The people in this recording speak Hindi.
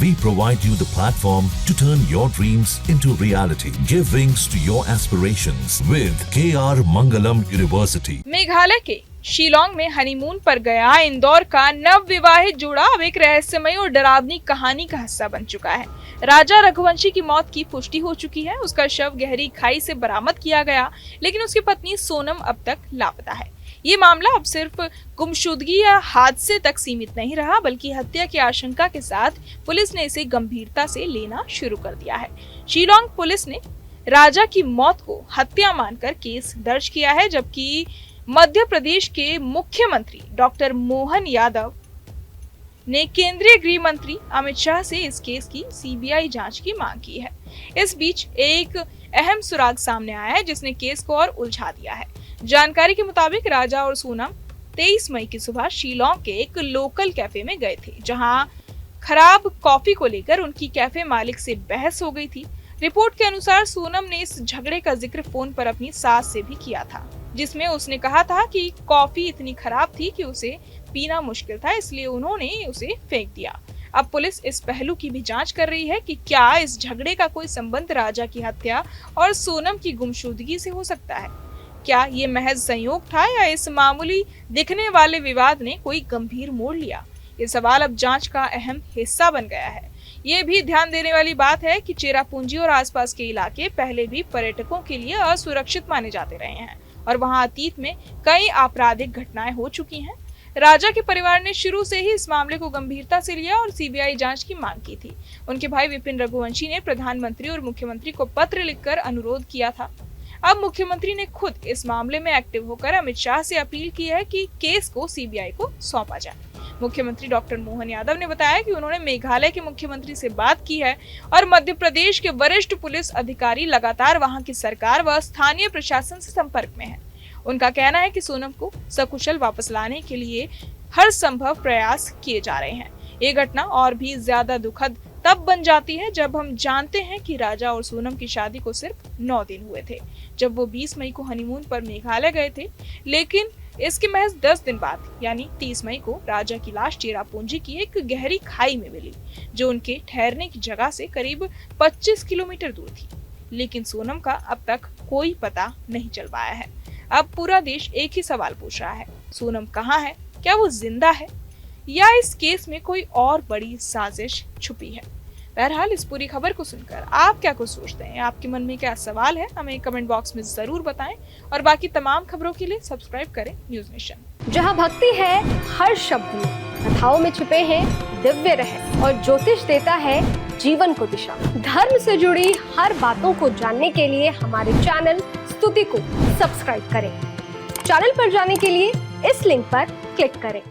We provide you the platform to turn your dreams into reality. Give wings to your aspirations with KR Mangalam University. Meghalaya के शिलोंग में हनीमून पर गया इंदौर का नव विवाहित जोड़ा अब एक रहस्यमयी और डरावनी कहानी का हिस्सा बन चुका है। राजा रघुवंशी की मौत की पुष्टि हो चुकी है। उसका शव गहरी खाई से बरामद किया गया, लेकिन उसकी पत्नी सोनम अब तक लापता है। ये मामला अब सिर्फ गुमशुदगी या हादसे तक सीमित नहीं रहा, बल्कि हत्या की आशंका के साथ पुलिस ने इसे गंभीरता से लेना शुरू कर दिया है। शिलोंग पुलिस ने राजा की मौत को हत्या मानकर केस दर्ज किया है, जबकि मध्य प्रदेश के मुख्यमंत्री डॉक्टर मोहन यादव ने केंद्रीय गृह मंत्री अमित शाह से इस केस की सीबीआई जांच की मांग की है। इस बीच एक अहम सुराग सामने आया है, जिसने केस को और उलझा दिया है। जानकारी के मुताबिक राजा और सोनम 23 मई की सुबह शिलोंग के एक लोकल कैफे में गए थे, जहां खराब कॉफी को लेकर उनकी कैफे मालिक से बहस हो गई थी। रिपोर्ट के अनुसार सोनम ने इस झगड़े का जिक्र फोन पर अपनी सास से भी किया था, जिसमें उसने कहा था कि कॉफी इतनी खराब थी कि उसे पीना मुश्किल था, इसलिए उन्होंने उसे फेंक दिया। अब पुलिस इस पहलू की भी जांच कर रही है कि क्या इस झगड़े का कोई संबंध राजा की हत्या और सोनम की गुमशुदगी से हो सकता है। क्या ये महज संयोग था या इस मामूली दिखने वाले विवाद ने कोई गंभीर मोड़ लिया। ये सवाल अब जांच का अहम हिस्सा बन गया है। ये भी ध्यान देने वाली बात है कि चेरापूंजी और आसपास के इलाके पहले भी पर्यटकों के लिए असुरक्षित माने जाते रहे हैं और वहां अतीत में कई आपराधिक घटनाएं हो चुकी हैं। राजा के परिवार ने शुरू से ही इस मामले को गंभीरता से लिया और सीबीआई जांच की मांग की थी। उनके भाई विपिन रघुवंशी ने प्रधानमंत्री और मुख्यमंत्री को पत्र लिखकर अनुरोध किया था। अब मुख्यमंत्री ने खुद इस मामले में एक्टिव होकर अमित शाह से अपील की है कि केस को सीबीआई को सौंपा जाए। मुख्यमंत्री डॉक्टर मोहन यादव ने बताया कि उन्होंने मेघालय के मुख्यमंत्री से बात की है और मध्य प्रदेश के वरिष्ठ पुलिस अधिकारी लगातार वहां की सरकार व स्थानीय प्रशासन से संपर्क में हैं। उनका कहना है कि सोनम को सकुशल वापस लाने के लिए हर संभव प्रयास किए जा रहे हैं। ये घटना और भी ज्यादा दुखद तब बन जाती है जब हम जानते हैं कि राजा और सोनम की शादी को सिर्फ 9 दिन हुए थे, जब वो 20 मई को हनीमून पर मेघालय गए थे। लेकिन इसके महज 10 दिन बाद यानी 30 मई को राजा की लाश चेरापूंजी की एक गहरी खाई में मिली, जो उनके ठहरने की जगह से करीब 25 किलोमीटर दूर थी। लेकिन सोनम का अब तक कोई पता नहीं चल पाया है। अब पूरा देश एक ही सवाल पूछ रहा है, सोनम कहाँ है? क्या वो जिंदा है या इस केस में कोई और बड़ी साजिश छुपी है? बहरहाल इस पूरी खबर को सुनकर आप क्या कुछ सोचते हैं? आपके मन में क्या सवाल है? हमें कमेंट बॉक्स में जरूर बताएं और बाकी तमाम खबरों के लिए सब्सक्राइब करें न्यूज नेशन। जहां भक्ति है हर शब्द में, कथाओं में छुपे हैं दिव्य रहस्य और ज्योतिष देता है जीवन को दिशा। धर्म से जुड़ी हर बातों को जानने के लिए हमारे चैनल स्तुति को सब्सक्राइब करें। चैनल पर जाने के लिए इस लिंक पर क्लिक करें।